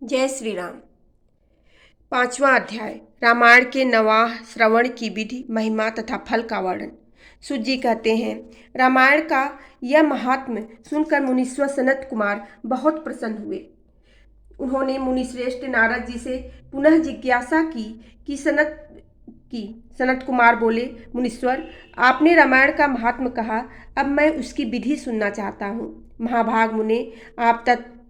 जय श्री राम। 5वां अध्याय रामायण के नवाह श्रवण की विधि, महिमा तथा फल का वर्णन। सूत जी कहते हैं, रामायण का यह महात्म्य सुनकर मुनीश्वर सनत कुमार बहुत प्रसन्न हुए। उन्होंने मुनिश्रेष्ठ नारद जी से पुनः जिज्ञासा की सनत कुमार बोले, मुनीश्वर, आपने रामायण का महात्म्य कहा, अब मैं उसकी विधि सुनना चाहता हूँ। महाभाग मुने, आप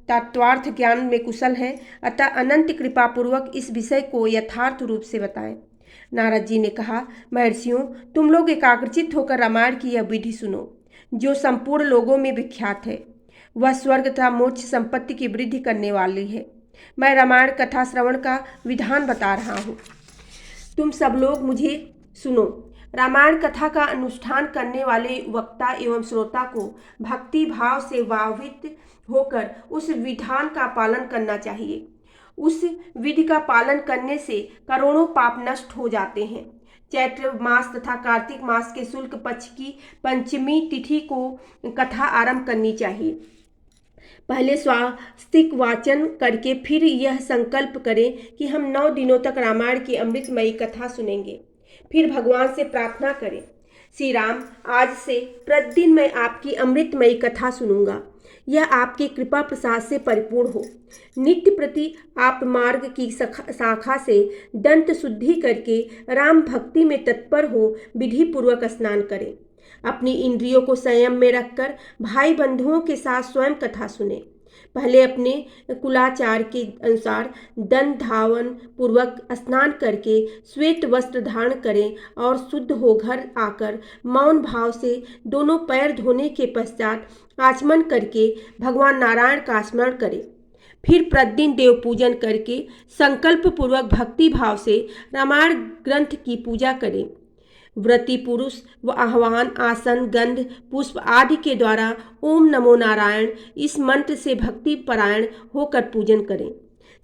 तत्वार्थ ज्ञान में कुशल हैं, अतः अनंत कृपा पूर्वक इस विषय को यथार्थ रूप से बताएं। नारद जी ने कहा, महर्षियों, तुम लोग एकाग्रचित होकर रामायण की यह विधि सुनो, जो संपूर्ण लोगों में विख्यात है। वह स्वर्ग तथा मोक्ष संपत्ति की वृद्धि करने वाली है। मैं रामायण कथा श्रवण का विधान बता रहा हूँ, तुम सब लोग मुझे सुनो। रामायण कथा का अनुष्ठान करने वाले वक्ता एवं श्रोता को भक्ति भाव से भावित होकर उस विधान का पालन करना चाहिए। उस विधि का पालन करने से करोड़ों पाप नष्ट हो जाते हैं। चैत्र मास तथा कार्तिक मास के शुक्ल पक्ष की पंचमी तिथि को कथा आरंभ करनी चाहिए। पहले स्वास्तिक वाचन करके फिर यह संकल्प करें कि हम 9 दिनों तक रामायण की अमृतमयी कथा सुनेंगे। फिर भगवान से प्रार्थना करें, श्री राम, आज से प्रतिदिन मैं आपकी अमृतमयी कथा सुनूंगा। यह आपकी कृपा प्रसाद से परिपूर्ण हो। नित्य प्रति आप मार्ग की शाखा से दंत शुद्धि करके राम भक्ति में तत्पर हो विधि पूर्वक स्नान करें। अपनी इंद्रियों को संयम में रखकर भाई बंधुओं के साथ स्वयं कथा सुने। पहले अपने कुलाचार के अनुसार दंत धावन पूर्वक स्नान करके श्वेत वस्त्र धारण करें और शुद्ध हो घर आकर मौन भाव से दोनों पैर धोने के पश्चात आचमन करके भगवान नारायण का स्मरण करें। फिर प्रतिदिन देव पूजन करके संकल्प पूर्वक भक्ति भाव से रामायण ग्रंथ की पूजा करें। व्रती पुरुष व आह्वान, आसन, गंध, पुष्प आदि के द्वारा ओम नमो नारायण इस मंत्र से भक्ति परायण होकर पूजन करें।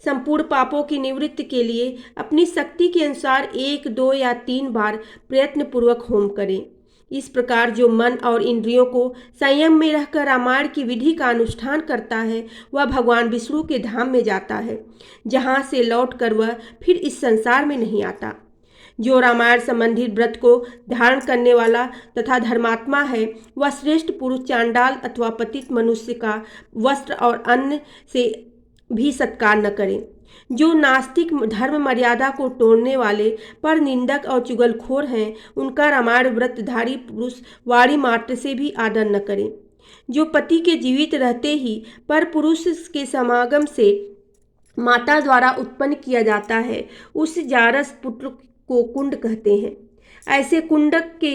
संपूर्ण पापों की निवृत्ति के लिए अपनी शक्ति के अनुसार 1, 2 या 3 बार प्रयत्न पूर्वक होम करें। इस प्रकार जो मन और इंद्रियों को संयम में रहकर रामायण की विधि का अनुष्ठान करता है, वह भगवान विष्णु के धाम में जाता है, जहाँ से लौटकर वह फिर इस संसार में नहीं आता। जो रामायण संबंधित व्रत को धारण करने वाला तथा धर्मात्मा है, वह श्रेष्ठ पुरुष चांडाल अथवा पतित मनुष्य का वस्त्र और अन्न से भी सत्कार न करें। जो नास्तिक धर्म मर्यादा को तोड़ने वाले पर निंदक और चुगलखोर हैं, उनका रामायण व्रतधारी पुरुष वाणी मात्र से भी आदर न करें। जो पति के जीवित रहते ही पर पुरुष के समागम से माता द्वारा उत्पन्न किया जाता है, उस जारस पुत्र को कुंड कहते हैं। ऐसे कुंडक के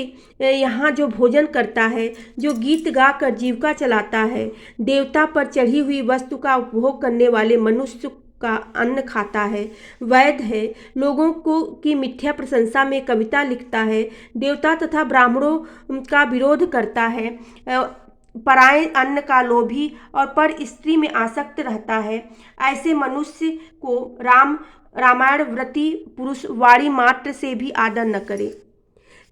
यहाँ जो भोजन करता है, जो गीत गाकर जीविका चलाता है, देवता पर चढ़ी हुई वस्तु का उपभोग करने वाले मनुष्य का अन्न खाता है, वैद्य है, लोगों को की मिथ्या प्रशंसा में कविता लिखता है, देवता तथा ब्राह्मणों का विरोध करता है, पराये अन्न का लोभी और पर स्त्री में आसक्त रहता है, ऐसे मनुष्य को रामायण व्रती पुरुष वाणी मात्र से भी आदर न करे।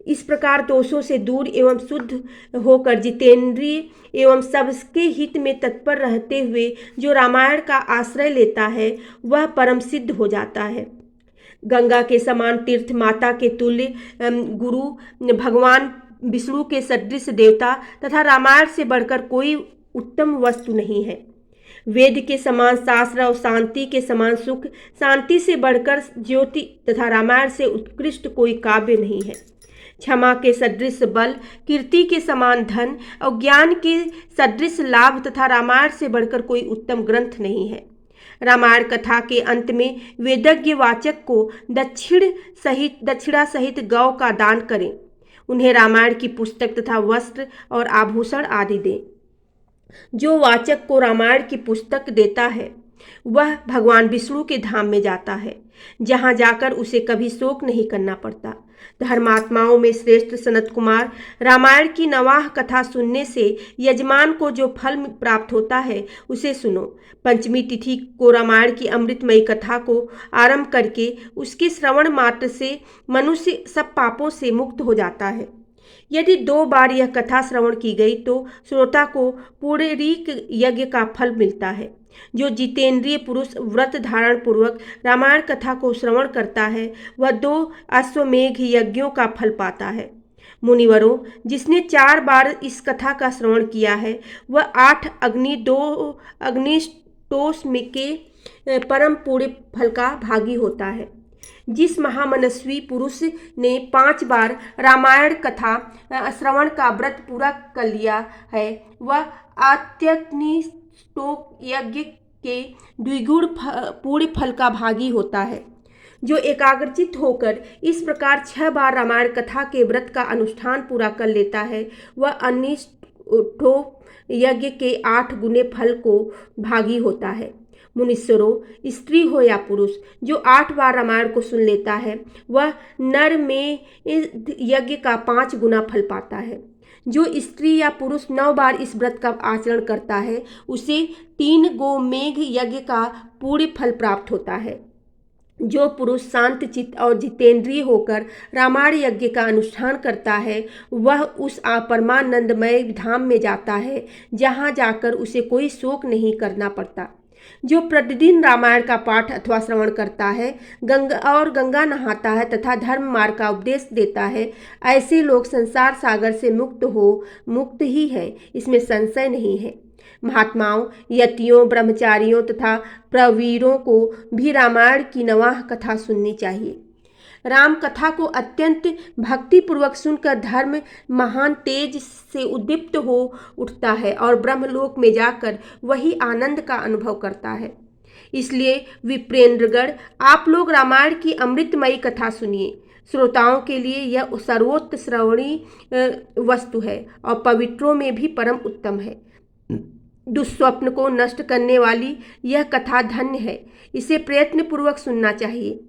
इस प्रकार दोषों से दूर एवं शुद्ध होकर जितेंद्रिय एवं सबके हित में तत्पर रहते हुए जो रामायण का आश्रय लेता है, वह परम सिद्ध हो जाता है। गंगा के समान तीर्थ, माता के तुल्य गुरु, भगवान विष्णु के सदृश देवता तथा रामायण से बढ़कर कोई उत्तम वस्तु नहीं है। वेद के समान शास्त्र और शांति के समान सुख, शांति से बढ़कर ज्योति तथा रामायण से उत्कृष्ट कोई काव्य नहीं है। क्षमा के सदृश बल, कीर्ति के समान धन और ज्ञान के सदृश लाभ तथा रामायण से बढ़कर कोई उत्तम ग्रंथ नहीं है। रामायण कथा के अंत में वेदज्ञ वाचक को दक्षिणा सहित गौ का दान करें। उन्हें रामायण की पुस्तक तथा वस्त्र और आभूषण आदि दें। जो वाचक को रामायण की पुस्तक देता है, वह भगवान विष्णु के धाम में जाता है, जहाँ जाकर उसे कभी शोक नहीं करना पड़ता। धर्मात्माओं में श्रेष्ठ सनत कुमार, रामायण की नवाह कथा सुनने से यजमान को जो फल प्राप्त होता है, उसे सुनो। पंचमी तिथि को रामायण की अमृतमयी कथा को आरंभ करके उसके श्रवण मात्र से मनुष्य सब पापों से मुक्त हो जाता है। यदि 2 बार यह कथा श्रवण की गई तो श्रोता को पुंडरीक यज्ञ का फल मिलता है। जो जितेंद्रिय पुरुष व्रत धारण पूर्वक रामायण कथा को श्रवण करता है वह 2 अश्वमेघ यज्ञों का फल पाता है। मुनिवरों, जिसने 4 बार इस कथा का श्रवण किया है वह 8 अग्निष्टोष में के परम पूर्ण फल का भागी होता है। जिस महामनस्वी पुरुष ने 5 बार रामायण कथा श्रवण का व्रत पूरा कर लिया है वह अत्यग्निष्टोम यज्ञ के द्विगुण पूर्ण फल का भागी होता है। जो एकाग्रचित होकर इस प्रकार 6 बार रामायण कथा के व्रत का अनुष्ठान पूरा कर लेता है वह अनिष्टोम यज्ञ के 8 गुने फल को भागी होता है। मुनीश्वरों, स्त्री हो या पुरुष, जो 8 बार रामायण को सुन लेता है वह नर में यज्ञ का 5 गुना फल पाता है। जो स्त्री या पुरुष 9 बार इस व्रत का आचरण करता है उसे 3 गोमेघ यज्ञ का पूर्ण फल प्राप्त होता है। जो पुरुष शांत चित्त और जितेंद्रिय होकर रामायण यज्ञ का अनुष्ठान करता है वह उस परमानंदमय धाम में जाता है जहाँ जाकर उसे कोई शोक नहीं करना पड़ता। जो प्रतिदिन रामायण का पाठ अथवा श्रवण करता है गंगा नहाता है तथा धर्म मार्ग का उपदेश देता है, ऐसे लोग संसार सागर से मुक्त ही हैं, इसमें संशय नहीं है। महात्माओं, यतियों, ब्रह्मचारियों तथा प्रवीरों को भी रामायण की नवाह कथा सुननी चाहिए। राम कथा को अत्यंत भक्तिपूर्वक सुनकर धर्म महान तेज से उद्दीप्त हो उठता है और ब्रह्मलोक में जाकर वही आनंद का अनुभव करता है। इसलिए विप्रेंद्रगण, आप लोग रामायण की अमृतमयी कथा सुनिए। श्रोताओं के लिए यह सर्वोत्त श्रवणीय वस्तु है और पवित्रों में भी परम उत्तम है। दुष्स्वप्न को नष्ट करने वाली यह कथा धन्य है, इसे प्रयत्नपूर्वक सुनना चाहिए।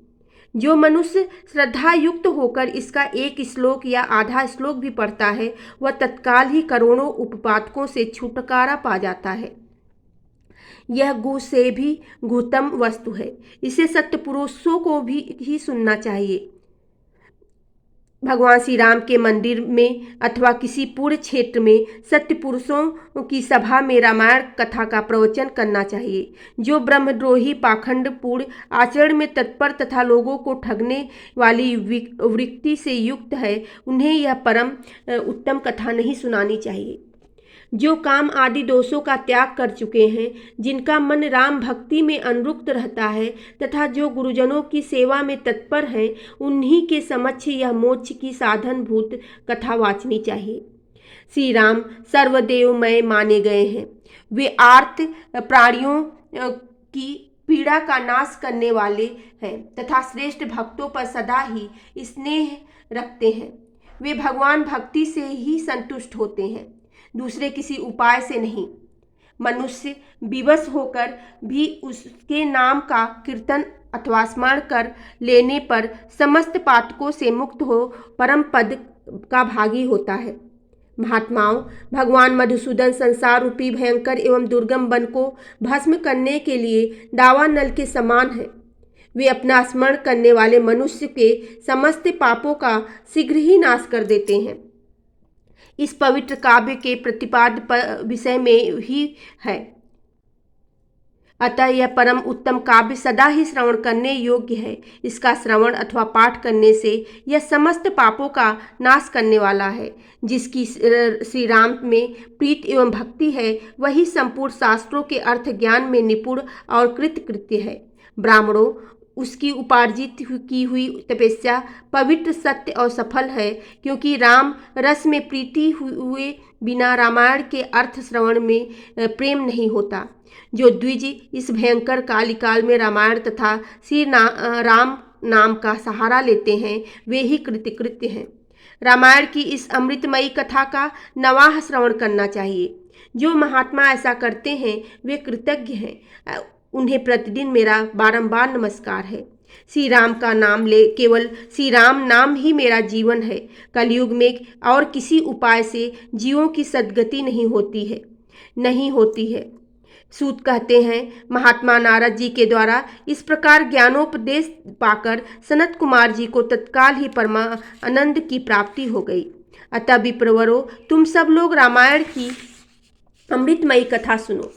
जो मनुष्य श्रद्धा युक्त होकर इसका 1 श्लोक या आधा श्लोक भी पढ़ता है वह तत्काल ही करोड़ों उपपादकों से छुटकारा पा जाता है। यह गु से भी गुतम वस्तु है, इसे सत्य पुरुषों को भी ही सुनना चाहिए। भगवान श्री राम के मंदिर में अथवा किसी पूर्ण क्षेत्र में सत्य पुरुषों की सभा में रामायण कथा का प्रवचन करना चाहिए। जो ब्रह्मद्रोही पाखंडपूर्ण आचरण में तत्पर तथा लोगों को ठगने वाली वृत्ति से युक्त है उन्हें यह परम उत्तम कथा नहीं सुनानी चाहिए। जो काम आदि दोषों का त्याग कर चुके हैं, जिनका मन राम भक्ति में अनुरक्त रहता है तथा जो गुरुजनों की सेवा में तत्पर हैं, उन्हीं के समक्ष यह मोक्ष की साधनभूत कथा वाचनी चाहिए। श्री राम सर्वदेवमय माने गए हैं। वे आर्त प्राणियों की पीड़ा का नाश करने वाले हैं तथा श्रेष्ठ भक्तों पर सदा ही स्नेह रखते हैं। वे भगवान भक्ति से ही संतुष्ट होते हैं, दूसरे किसी उपाय से नहीं। मनुष्य विवश होकर भी उसके नाम का कीर्तन अथवा स्मरण कर लेने पर समस्त पातकों से मुक्त हो परम पद का भागी होता है। महात्माओं, भगवान मधुसूदन संसार रूपी भयंकर एवं दुर्गम वन को भस्म करने के लिए दावानल के समान है। वे अपना स्मरण करने वाले मनुष्य के समस्त पापों का शीघ्र ही नाश कर देते हैं। इस पवित्र काव्य के प्रतिपाद्य विषय में ही है, अतः यह परम उत्तम काव्य सदा ही श्रवण करने योग्य है। इसका श्रवण अथवा पाठ करने से यह समस्त पापों का नाश करने वाला है। जिसकी श्री राम में प्रीत एवं भक्ति है वही संपूर्ण शास्त्रों के अर्थ ज्ञान में निपुण और कृतकृत्य है। ब्राह्मणों, उसकी उपार्जित की हुई तपस्या पवित्र, सत्य और सफल है, क्योंकि राम रस में प्रीति हुए बिना रामायण के अर्थ श्रवण में प्रेम नहीं होता। जो द्विज इस भयंकर कालिकाल में रामायण तथा श्री राम नाम का सहारा लेते हैं वे ही कृतकृत्य हैं। रामायण की इस अमृतमयी कथा का नवाह श्रवण करना चाहिए। जो महात्मा ऐसा करते हैं वे कृतज्ञ हैं, उन्हें प्रतिदिन मेरा बारंबार नमस्कार है। श्री राम का नाम ले, केवल श्री राम नाम ही मेरा जीवन है। कलयुग में और किसी उपाय से जीवों की सद्गति नहीं होती है। सूत कहते हैं, महात्मा नारद जी के द्वारा इस प्रकार ज्ञानोपदेश पाकर सनत कुमार जी को तत्काल ही परमानंद की प्राप्ति हो गई। अतः विप्रवरों, तुम सब लोग रामायण की अमृतमयी कथा सुनो।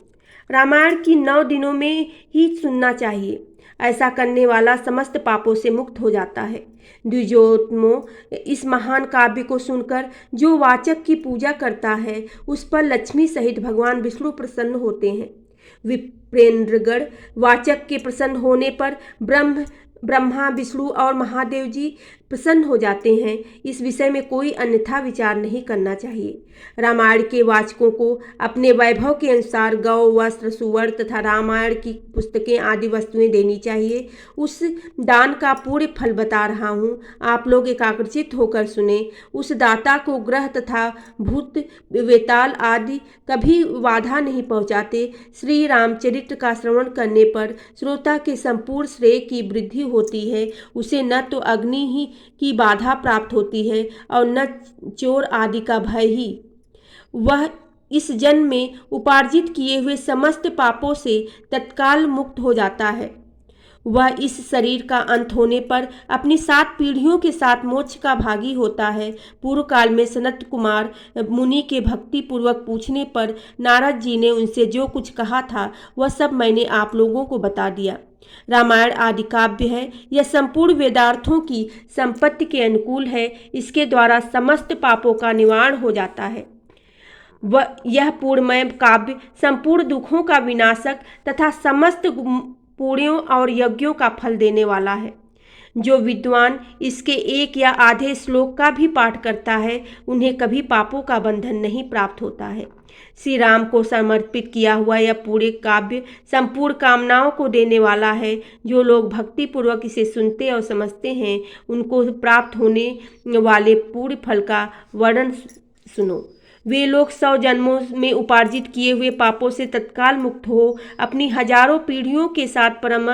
रामायण की 9 दिनों में ही सुनना चाहिए। ऐसा करने वाला समस्त पापों से मुक्त हो जाता है। द्विजोत्तमों, इस महान काव्य को सुनकर जो वाचक की पूजा करता है उस पर लक्ष्मी सहित भगवान विष्णु प्रसन्न होते हैं। विप्रेंद्रगढ़, वाचक के प्रसन्न होने पर ब्रह्मा, विष्णु और महादेव जी प्रसन्न हो जाते हैं। इस विषय में कोई अन्यथा विचार नहीं करना चाहिए। रामायण के वाचकों को अपने वैभव के अनुसार गौ, वस्त्र, सुवर्ण तथा रामायण की पुस्तकें आदि वस्तुएं देनी चाहिए। उस दान का पूर्ण फल बता रहा हूँ, आप लोग एकाग्रचित होकर सुने। उस दाता को ग्रह तथा भूत, वेताल आदि कभी बाधा नहीं पहुँचाते। श्री रामचरित्र का श्रवण करने पर श्रोता के संपूर्ण श्रेय की वृद्धि होती है। उसे न तो अग्नि ही की बाधा प्राप्त होती है और न चोर आदि का भय ही। वह इस जन्म में उपार्जित किए हुए समस्त पापों से तत्काल मुक्त हो जाता है। वह इस शरीर का अंत होने पर अपनी 7 पीढ़ियों के साथ मोक्ष का भागी होता है। पूर्व काल में सनत कुमार मुनि के भक्ति पूर्वक पूछने पर नारद जी ने उनसे जो कुछ कहा था वह सब मैंने आप लोगों को बता दिया। रामायण आदि काव्य है, यह संपूर्ण वेदार्थों की संपत्ति के अनुकूल है। इसके द्वारा समस्त पापों का निवारण हो जाता है। यह पूर्णमय काव्य संपूर्ण दुखों का विनाशक तथा समस्त पुण्यों और यज्ञों का फल देने वाला है। जो विद्वान इसके एक या आधे श्लोक का भी पाठ करता है उन्हें कभी पापों का बंधन नहीं प्राप्त होता है। श्री राम को समर्पित किया हुआ यह पूरे काव्य संपूर्ण कामनाओं को देने वाला है। जो लोग भक्ति पूर्वक इसे सुनते और समझते हैं उनको प्राप्त होने वाले पूर्ण फल का वर्णन सुनो। वे लोग 100 जन्मों में उपार्जित किए हुए पापों से तत्काल मुक्त हो अपनी हजारों पीढ़ियों के साथ परम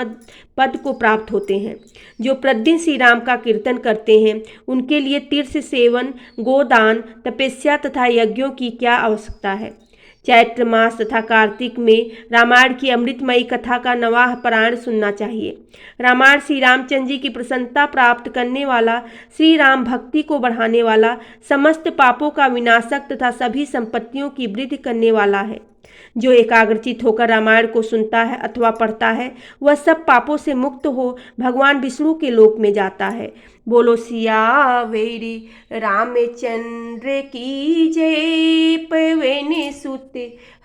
पद को प्राप्त होते हैं। जो प्रतिदिन श्री राम का कीर्तन करते हैं उनके लिए तीर्थ सेवन, गोदान, तपस्या तथा यज्ञों की क्या आवश्यकता है। चैत्र मास तथा कार्तिक में रामायण की अमृतमयी कथा का नवाह पारायण सुनना चाहिए। रामायण श्री रामचंद्र जी की प्रसन्नता प्राप्त करने वाला, श्री राम भक्ति को बढ़ाने वाला, समस्त पापों का विनाशक तथा सभी संपत्तियों की वृद्धि करने वाला है। जो एकाग्रचित होकर रामायण को सुनता है अथवा पढ़ता है वह सब पापों से मुक्त हो भगवान विष्णु के लोक में जाता है। बोलो सियावेरी रामचंद्र की जय, पवन सुत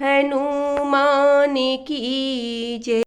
हनुमान की जय।